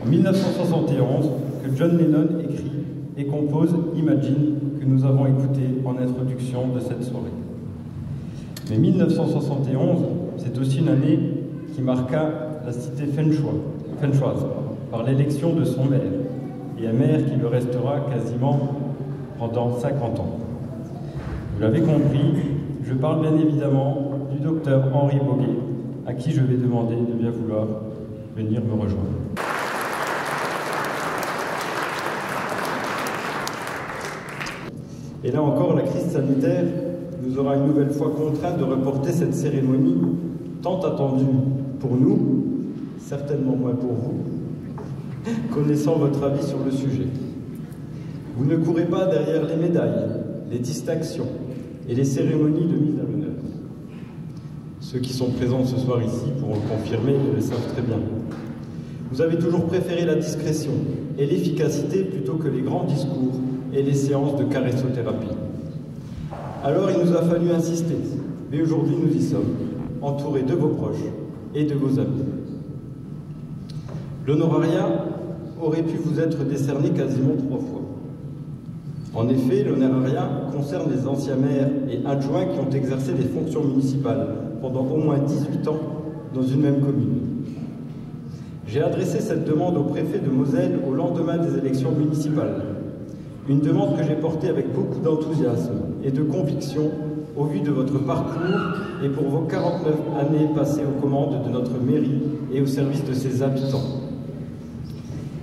en 1971 que John Lennon écrit et compose Imagine, que nous avons écouté en introduction de cette soirée. Mais 1971, c'est aussi une année qui marqua la cité fenchoise par l'élection de son maire, et un maire qui le restera quasiment pendant 50 ans. Vous l'avez compris, je parle bien évidemment du docteur Henri Boguet, à qui je vais demander de bien vouloir venir me rejoindre. Et là encore, la crise sanitaire nous aura une nouvelle fois contraints de reporter cette cérémonie tant attendue pour nous, certainement moins pour vous, connaissant votre avis sur le sujet. Vous ne courez pas derrière les médailles, les distinctions et les cérémonies de mise à l'honneur. Ceux qui sont présents ce soir ici pourront le confirmer, ils le savent très bien. Vous avez toujours préféré la discrétion et l'efficacité plutôt que les grands discours et les séances de caressothérapie. Alors il nous a fallu insister, mais aujourd'hui nous y sommes, entourés de vos proches et de vos amis. L'honorariat aurait pu vous être décerné quasiment 3 fois. En effet, l'honorariat concerne les anciens maires et adjoints qui ont exercé des fonctions municipales pendant au moins 18 ans dans une même commune. J'ai adressé cette demande au préfet de Moselle au lendemain des élections municipales. Une demande que j'ai portée avec beaucoup d'enthousiasme et de conviction au vu de votre parcours et pour vos 49 années passées aux commandes de notre mairie et au service de ses habitants.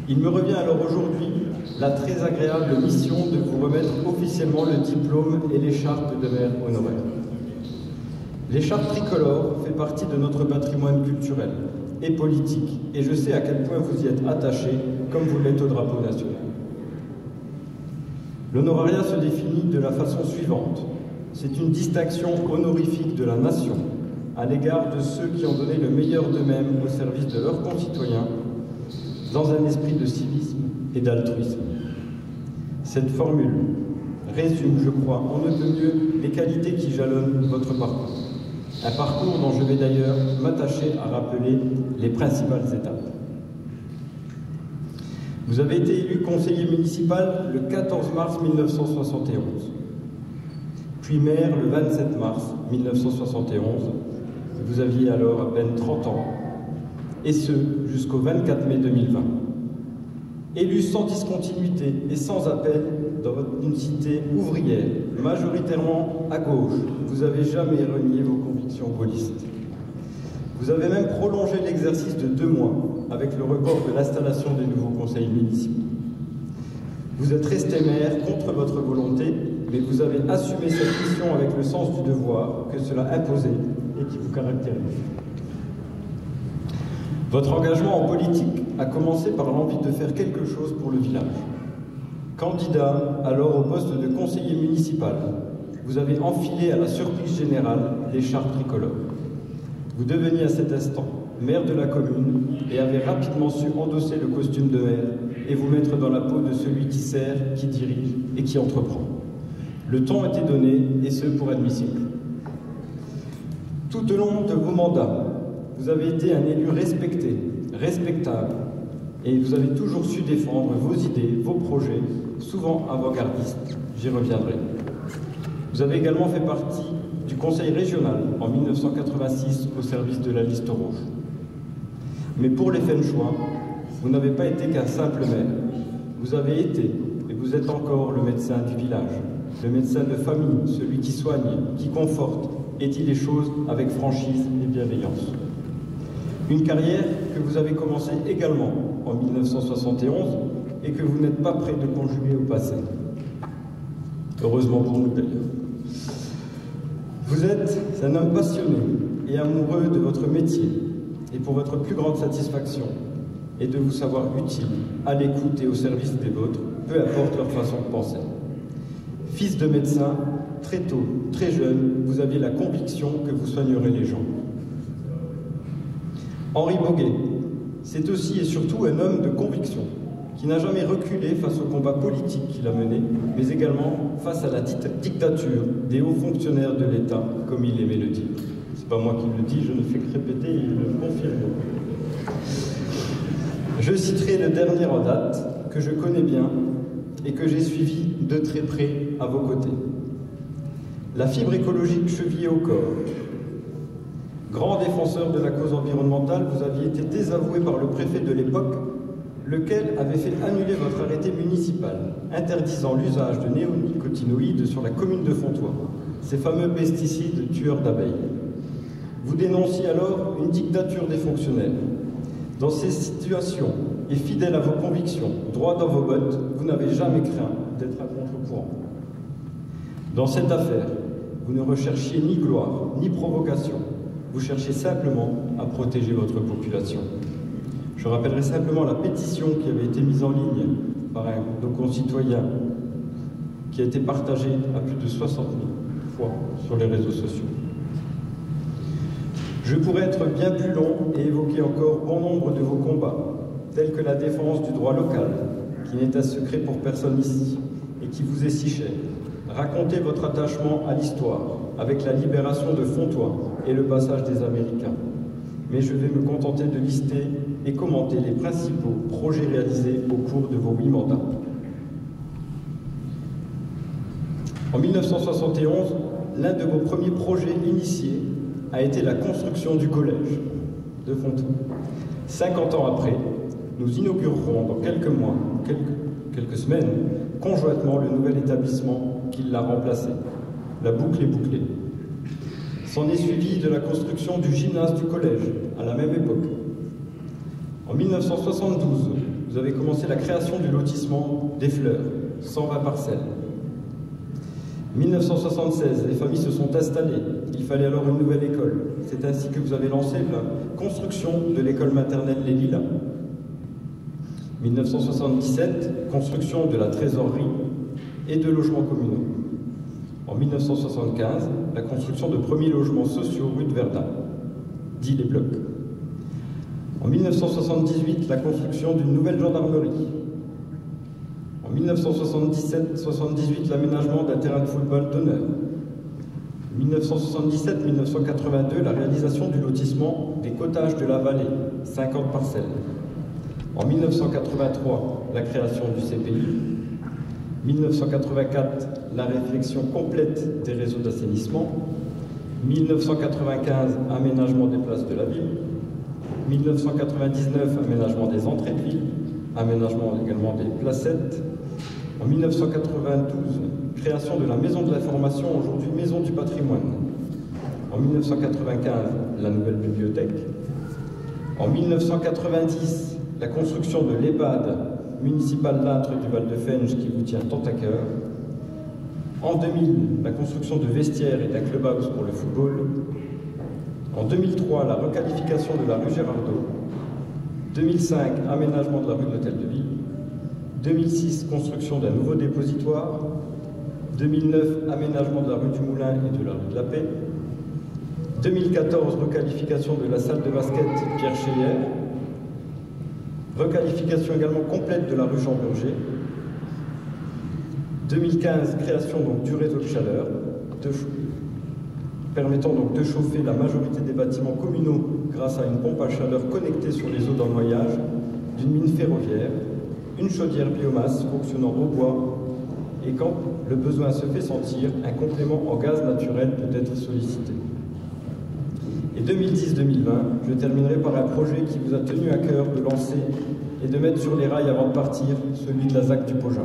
Il me revient alors aujourd'hui la très agréable mission de vous remettre officiellement le diplôme et l'écharpe de maire honoraire. L'écharpe tricolore fait partie de notre patrimoine culturel et politique, et je sais à quel point vous y êtes attaché, comme vous l'êtes au drapeau national. L'honorariat se définit de la façon suivante. C'est une distinction honorifique de la nation à l'égard de ceux qui ont donné le meilleur d'eux-mêmes au service de leurs concitoyens dans un esprit de civisme et d'altruisme. Cette formule résume, je crois, on ne peut mieux les qualités qui jalonnent votre parcours. Un parcours dont je vais d'ailleurs m'attacher à rappeler les principales étapes. Vous avez été élu conseiller municipal le 14 mars 1971, puis maire le 27 mars 1971. Vous aviez alors à peine 30 ans, et ce jusqu'au 24 mai 2020. Élu sans discontinuité et sans appel dans une cité ouvrière, majoritairement à gauche, vous n'avez jamais renié vos convictions gaullistes. Vous avez même prolongé l'exercice de 2 mois avec le report de l'installation des nouveaux conseils municipaux. Vous êtes resté maire contre votre volonté, mais vous avez assumé cette mission avec le sens du devoir que cela imposait et qui vous caractérise. Votre engagement en politique a commencé par l'envie de faire quelque chose pour le village. Candidat alors au poste de conseiller municipal, vous avez enfilé à la surprise générale l'écharpe tricolore. Vous deveniez à cet instant maire de la commune et avez rapidement su endosser le costume de maire et vous mettre dans la peau de celui qui sert, qui dirige et qui entreprend. Le ton était donné, et ce pour admissible. Tout au long de vos mandats, vous avez été un élu respecté, respectable, et vous avez toujours su défendre vos idées, vos projets, souvent avant-gardistes. J'y reviendrai. Vous avez également fait partie du conseil régional en 1986 au service de la liste rouge. Mais pour les Fenchois, vous n'avez pas été qu'un simple maire. Vous avez été, et vous êtes encore, le médecin du village, le médecin de famille, celui qui soigne, qui conforte et dit les choses avec franchise et bienveillance. Une carrière que vous avez commencée également en 1971 et que vous n'êtes pas prêt de conjuguer au passé. Heureusement pour nous d'ailleurs. Vous êtes un homme passionné et amoureux de votre métier, et pour votre plus grande satisfaction est de vous savoir utile, à l'écoute et au service des vôtres, peu importe leur façon de penser. Fils de médecin, très tôt, très jeune, vous aviez la conviction que vous soignerez les gens. Henri Boguet, c'est aussi et surtout un homme de conviction, qui n'a jamais reculé face au combat politique qu'il a mené, mais également face à la dictature des hauts fonctionnaires de l'État, comme il aimait le dire. C'est pas moi qui le dis, je ne fais que répéter, il le confirme. Je citerai le dernier en date, que je connais bien et que j'ai suivi de très près à vos côtés. La fibre écologique chevillée au corps. Grand défenseur de la cause environnementale, vous aviez été désavoué par le préfet de l'époque, lequel avait fait annuler votre arrêté municipal, interdisant l'usage de néonicotinoïdes sur la commune de Fontoy, ces fameux pesticides tueurs d'abeilles. Vous dénonciez alors une dictature des fonctionnaires. Dans ces situations, et fidèle à vos convictions, droit dans vos bottes, vous n'avez jamais craint d'être à contre-courant. Dans cette affaire, vous ne recherchiez ni gloire, ni provocation. Vous cherchez simplement à protéger votre population. Je rappellerai simplement la pétition qui avait été mise en ligne par un de nos concitoyens, qui a été partagée à plus de 60 000 fois sur les réseaux sociaux. Je pourrais être bien plus long et évoquer encore bon nombre de vos combats, tels que la défense du droit local, qui n'est un secret pour personne ici et qui vous est si cher. Racontez votre attachement à l'histoire, avec la libération de Fontoy et le passage des Américains. Mais je vais me contenter de lister et commenter les principaux projets réalisés au cours de vos 8 mandats. En 1971, l'un de vos premiers projets initiés a été la construction du collège de Fontoy. 50 ans après, nous inaugurerons dans quelques mois, quelques semaines, conjointement le nouvel établissement qui l'a remplacé. La boucle est bouclée. S'en est suivi de la construction du gymnase du collège, à la même époque. En 1972, vous avez commencé la création du lotissement des Fleurs, 120 parcelles. En 1976, les familles se sont installées. Il fallait alors une nouvelle école. C'est ainsi que vous avez lancé la construction de l'école maternelle Les Lilas. 1977, construction de la trésorerie et de logements communaux. En 1975, la construction de premiers logements sociaux rue de Verdun, dit les blocs. En 1978, la construction d'une nouvelle gendarmerie. En 1977-78, l'aménagement d'un terrain de football d'honneur. 1977-1982, la réalisation du lotissement des cottages de la vallée, 50 parcelles. En 1983, la création du CPI. 1984, la réflexion complète des réseaux d'assainissement. 1995, aménagement des places de la ville. 1999, aménagement des entrées de ville. Aménagement également des placettes. En 1992, création de la Maison de l'Information, aujourd'hui Maison du Patrimoine. En 1995, la nouvelle bibliothèque. En 1990, la construction de l'EHPAD municipal L'Âtre du Val-de-Fenge qui vous tient tant à cœur. En 2000, la construction de vestiaires et d'un clubhouse pour le football. En 2003, la requalification de la rue Gérardot. 2005, aménagement de la rue de l'Hôtel de Ville. 2006, construction d'un nouveau dépositoire. 2009, aménagement de la rue du Moulin et de la rue de la Paix. 2014, requalification de la salle de basket Pierre Cheyer. Requalification également complète de la rue Jean-Burger. 2015, création donc du réseau de chaleur, permettant donc de chauffer la majorité des bâtiments communaux grâce à une pompe à chaleur connectée sur les eaux d'ennoyage, d'une mine ferroviaire, une chaudière biomasse fonctionnant au bois, et quand le besoin se fait sentir, un complément en gaz naturel peut être sollicité. Et 2010-2020, je terminerai par un projet qui vous a tenu à cœur de lancer et de mettre sur les rails avant de partir, celui de la ZAC du Pogin.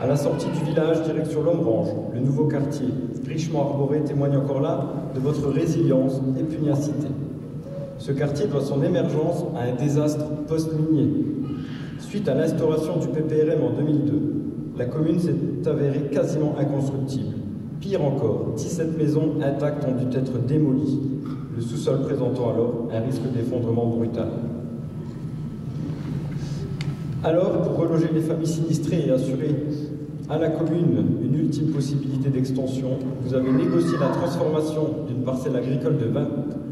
À la sortie du village, direction Lombrange, le nouveau quartier, richement arboré, témoigne encore là de votre résilience et pugnacité. Ce quartier doit son émergence à un désastre post-minier. Suite à l'instauration du PPRM en 2002, la commune s'est avérée quasiment inconstructible. Pire encore, 17 maisons intactes ont dû être démolies, le sous-sol présentant alors un risque d'effondrement brutal. Alors, pour reloger les familles sinistrées et assurer à la commune une ultime possibilité d'extension, vous avez négocié la transformation d'une parcelle agricole de 20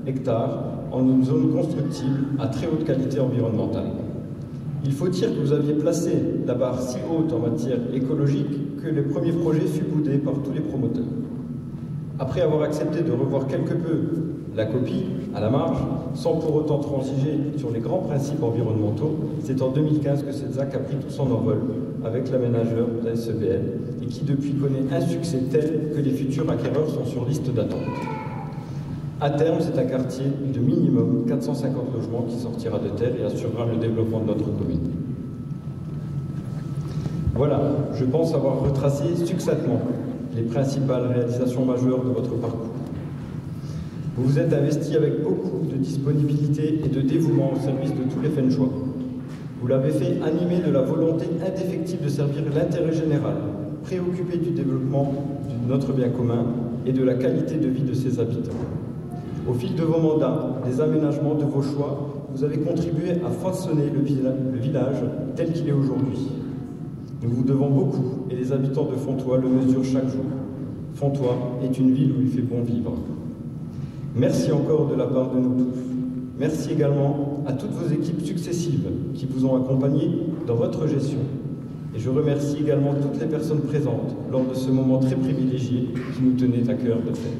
hectares en une zone constructible à très haute qualité environnementale. Il faut dire que vous aviez placé la barre si haute en matière écologique que le premier projet fut boudé par tous les promoteurs. Après avoir accepté de revoir quelque peu La copie, à la marge, sans pour autant transiger sur les grands principes environnementaux, c'est en 2015 que cette ZAC a pris tout son envol avec l'aménageur de la SEBL et qui depuis connaît un succès tel que les futurs acquéreurs sont sur liste d'attente. À terme, c'est un quartier de minimum 450 logements qui sortira de terre et assurera le développement de notre commune. Voilà, je pense avoir retracé succinctement les principales réalisations majeures de votre parcours. Vous vous êtes investi avec beaucoup de disponibilité et de dévouement au service de tous les Fenchois. Vous l'avez fait animé de la volonté indéfectible de servir l'intérêt général, préoccupé du développement de notre bien commun et de la qualité de vie de ses habitants. Au fil de vos mandats, des aménagements, de vos choix, vous avez contribué à façonner le village tel qu'il est aujourd'hui. Nous vous devons beaucoup et les habitants de Fontoy le mesurent chaque jour. Fontoy est une ville où il fait bon vivre. Merci encore de la part de nous tous. Merci également à toutes vos équipes successives qui vous ont accompagné dans votre gestion. Et je remercie également toutes les personnes présentes lors de ce moment très privilégié qui nous tenait à cœur de faire.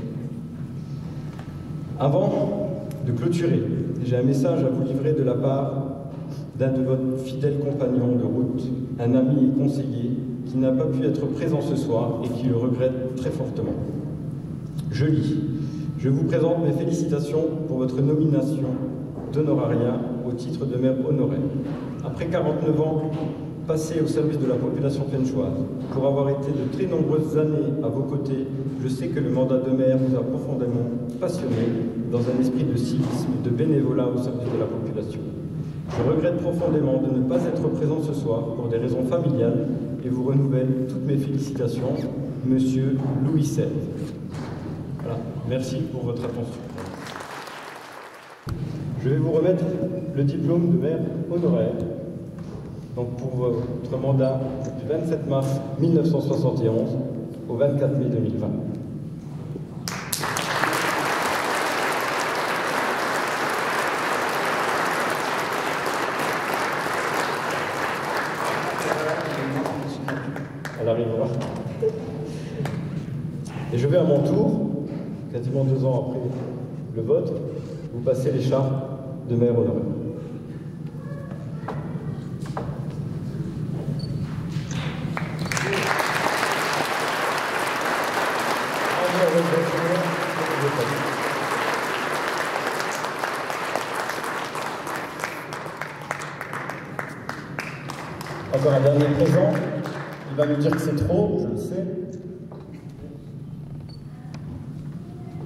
Avant de clôturer, j'ai un message à vous livrer de la part d'un de vos fidèles compagnons de route, un ami et conseiller qui n'a pas pu être présent ce soir et qui le regrette très fortement. Je lis. Je vous présente mes félicitations pour votre nomination d'honorariat au titre de maire honoraire. Après 49 ans passés au service de la population fenchoise, pour avoir été de très nombreuses années à vos côtés, je sais que le mandat de maire vous a profondément passionné dans un esprit de civisme et de bénévolat au service de la population. Je regrette profondément de ne pas être présent ce soir pour des raisons familiales et vous renouvelle toutes mes félicitations, Monsieur Louis Sèvres. Voilà. Merci pour votre attention. Je vais vous remettre le diplôme de maire honoraire donc pour votre mandat du 27 mars 1971 au 24 mai 2020. Elle arrivera. Et je vais à mon tour, quasiment 2 ans après le vote, vous passer l'écharpe de maire honoraire. Encore un dernier présent. Il va nous dire que c'est trop, je le sais.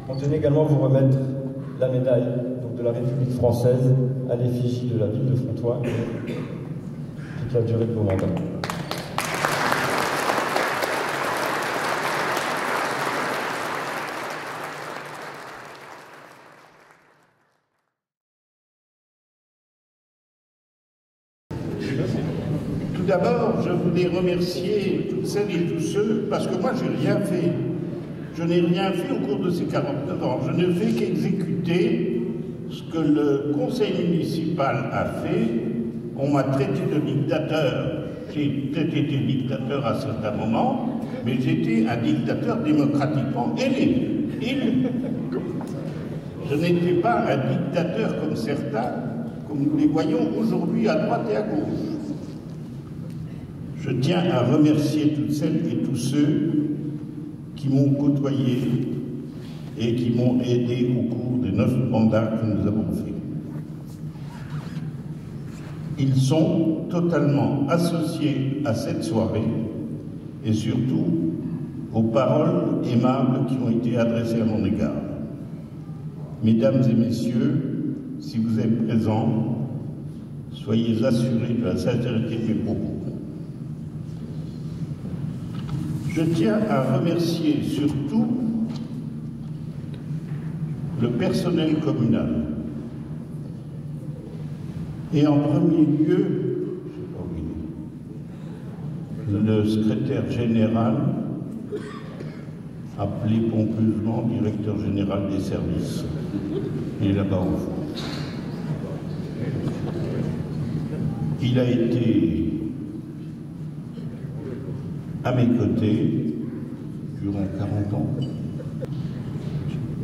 On tenait également à vous remettre la médaille donc, de la République française à l'effigie de la ville de Fontoy toute la durée de vos mandats. Tout d'abord, je voulais remercier toutes celles et tous ceux, parce que moi, je n'ai rien fait. Je n'ai rien fait au cours de ces 49 ans. Je ne fais qu'exécuter ce que le conseil municipal a fait. On m'a traité de dictateur. J'ai peut-être été dictateur à certains moments, mais j'étais un dictateur démocratiquement élu. Je n'étais pas un dictateur comme certains, comme nous les voyons aujourd'hui à droite et à gauche. Je tiens à remercier toutes celles et tous ceux qui m'ont côtoyé et qui m'ont aidé au cours des 9 mandats que nous avons faits. Ils sont totalement associés à cette soirée et surtout aux paroles aimables qui ont été adressées à mon égard. Mesdames et messieurs, si vous êtes présents, soyez assurés de la sincérité de mes propos. Je tiens à remercier surtout le personnel communal. Et en premier lieu, le secrétaire général, appelé pompeusement directeur général des services. Il est là-bas au fond. Il a été à mes côtés durant 40 ans.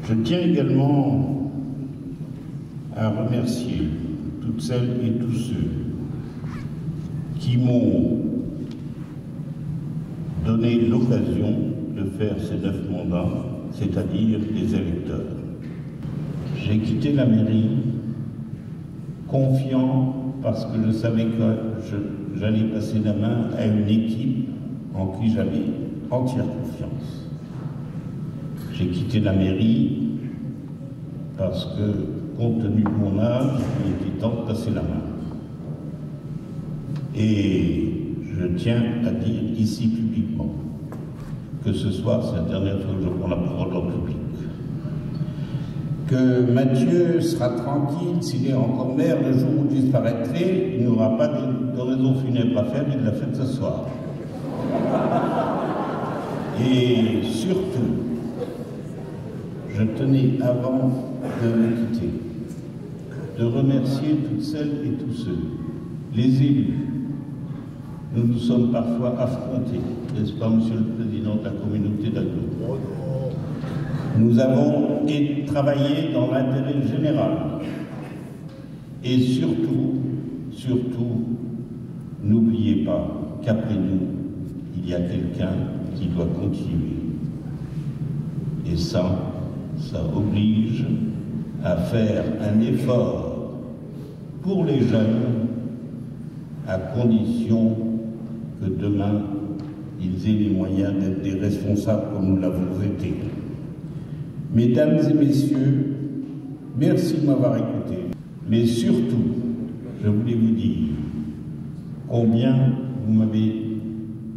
Je tiens également à remercier toutes celles et tous ceux qui m'ont donné l'occasion de faire ces 9 mandats, c'est-à-dire les électeurs. J'ai quitté la mairie confiant parce que je savais que j'allais passer la main à une équipe en qui j'avais entière confiance. J'ai quitté la mairie parce que, compte tenu de mon âge, il était temps de passer la main. Et je tiens à dire ici publiquement que ce soir, c'est la dernière fois que je prends la parole en public, que Mathieu sera tranquille s'il est encore maire le jour où il disparaîtrait, il n'aura pas de raison funèbre à faire, il l'a fait ce soir. Et surtout, je tenais, avant de me quitter, de remercier toutes celles et tous ceux, les élus. Nous nous sommes parfois affrontés, n'est-ce pas, Monsieur le Président de la communauté d'Aglo? Nous avons travaillé dans l'intérêt général. Et surtout, n'oubliez pas qu'après nous, il y a quelqu'un qui doit continuer. Et ça oblige à faire un effort pour les jeunes, à condition que demain, ils aient les moyens d'être des responsables comme nous l'avons été. Mesdames et messieurs, merci de m'avoir écouté. Mais surtout, je voulais vous dire combien vous m'avez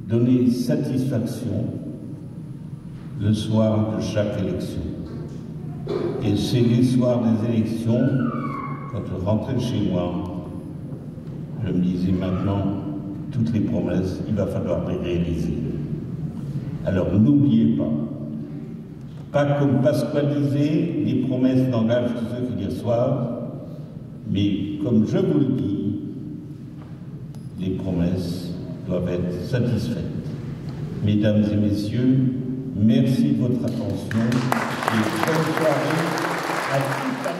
donné satisfaction le soir de chaque élection. Et c'est les soirs des élections, quand je rentrais chez moi, je me disais maintenant, toutes les promesses, il va falloir les réaliser. Alors n'oubliez pas comme pasqualiser les promesses n'engagent tous ceux qui les reçoivent, mais comme je vous le dis, les promesses doivent être satisfaites. Mesdames et messieurs, merci de votre attention et bonne soirée à toute la